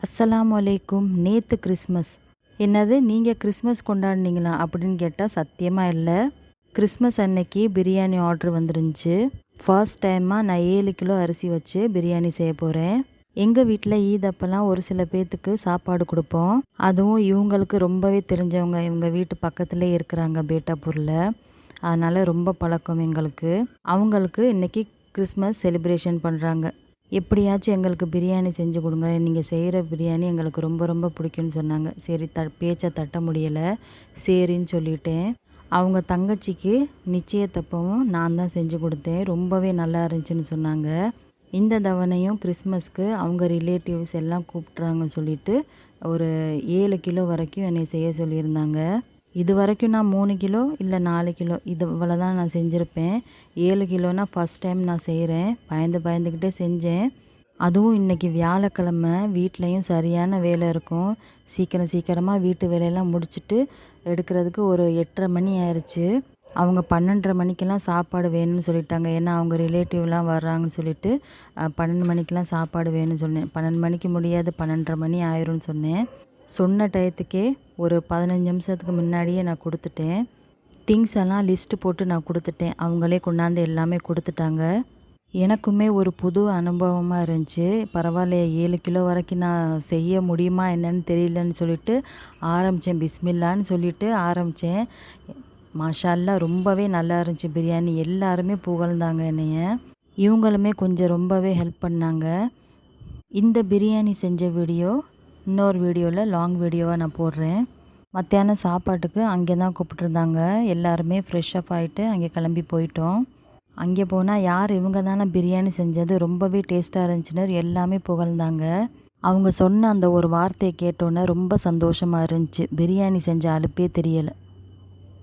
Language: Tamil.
அஸ்ஸலாமு அலைக்கும். நேற்று கிறிஸ்மஸ். என்னது நீங்கள் கிறிஸ்மஸ் கொண்டாடினீங்களா அப்படின்னு கேட்டால் சத்தியமாக இல்லை. கிறிஸ்மஸ் அன்னைக்கு பிரியாணி ஆர்டர் வந்துருந்துச்சு. ஃபர்ஸ்ட் டைமாக நான் 7 கிலோ அரிசி வச்சு பிரியாணி செய்ய போகிறேன். எங்கள் வீட்டில் ஈத் அப்போல்லாம் ஒரு சில பேர்த்துக்கு சாப்பாடு கொடுப்போம். அதுவும் இவங்களுக்கு ரொம்பவே தெரிஞ்சவங்க, இவங்க வீட்டு பக்கத்துலேயே இருக்கிறாங்க பேட்டாப்பூரில். அதனால் ரொம்ப பழக்கம் எங்களுக்கு. அவங்களுக்கு இன்றைக்கி கிறிஸ்மஸ் செலிப்ரேஷன் பண்ணுறாங்க. எப்படியாச்சும் எங்களுக்கு பிரியாணி செஞ்சு கொடுங்க, நீங்கள் செய்கிற பிரியாணி எங்களுக்கு ரொம்ப ரொம்ப பிடிக்கும்னு சொன்னாங்க. சரி, பேச்சை தட்ட முடியலை, சரின்னு சொல்லிட்டேன். அவங்க தங்கச்சிக்கு நிச்சயத்தப்பவும் நான் தான் செஞ்சு கொடுத்தேன். ரொம்பவே நல்லா இருந்துச்சுன்னு சொன்னாங்க. இந்த தவணையும் கிறிஸ்மஸ்க்கு அவங்க ரிலேட்டிவ்ஸ் எல்லாம் கூப்பிட்றாங்கன்னு சொல்லிட்டு ஒரு 7 கிலோ வரைக்கும் என்னை செய்ய சொல்லியிருந்தாங்க. இது வரைக்கும் நான் 3 கிலோ இல்லை 4 கிலோ இவ்வளோ தான் நான் செஞ்சுருப்பேன். 7 கிலோனா ஃபஸ்ட் டைம் நான் செய்கிறேன். பயந்துக்கிட்டே செஞ்சேன். அதுவும் இன்றைக்கி வியாழக்கிழமை, வீட்லேயும் சரியான வேலை இருக்கும். சீக்கிரமாக வீட்டு வேலையெல்லாம் முடிச்சுட்டு எடுக்கிறதுக்கு ஒரு 8:30 மணி ஆயிடுச்சு. அவங்க 12:30 மணிக்கெல்லாம் சாப்பாடு வேணும்னு சொல்லிட்டாங்க. ஏன்னா அவங்க ரிலேட்டிவ்லாம் வர்றாங்கன்னு சொல்லிட்டு 12 மணிக்கெலாம் சாப்பாடு வேணும்னு சொன்னேன். 12 மணிக்கு முடியாது, 12:30 மணி ஆயிரும்னு சொன்னேன். சொன்ன டயத்துக்கே ஒரு 15 நிமிஷத்துக்கு முன்னாடியே நான் கொடுத்துட்டேன். திங்ஸ் எல்லாம் லிஸ்ட்டு போட்டு நான் கொடுத்துட்டேன். அவங்களே கொண்டாந்து எல்லாமே கொடுத்துட்டாங்க. எனக்குமே ஒரு புது அனுபவமாக இருந்துச்சு. பரவாயில்லையே, 7 கிலோ வரைக்கும் நான் செய்ய முடியுமா என்னன்னு தெரியலன்னு சொல்லிட்டு ஆரம்பித்தேன். பிஸ்மில்லான்னு சொல்லிட்டு ஆரம்பித்தேன். மாஷா அல்லாஹ், ரொம்பவே நல்லா இருந்துச்சு பிரியாணி. எல்லாருமே புகழ்ந்தாங்க என்னைய. இவங்களுமே கொஞ்சம் ரொம்பவே ஹெல்ப் பண்ணாங்க. இந்த பிரியாணி செஞ்ச வீடியோ இன்னொரு வீடியோவில் லாங் வீடியோவாக நான் போடுறேன். மத்தியானம் சாப்பாட்டுக்கு அங்கே தான் கூப்பிட்ருந்தாங்க. எல்லாருமே ஃப்ரெஷ் அப் ஆகிட்டு அங்கே கிளம்பி போயிட்டோம். அங்கே போனால் யார் இவங்க தானே பிரியாணி செஞ்சது, ரொம்பவே டேஸ்ட்டாக இருந்துச்சுன்னு எல்லாமே புகழ்ந்தாங்க. அவங்க சொன்ன அந்த ஒரு வார்த்தையை கேட்டோன்னே ரொம்ப சந்தோஷமாக இருந்துச்சு. பிரியாணி செஞ்ச அலுப்பே தெரியலை.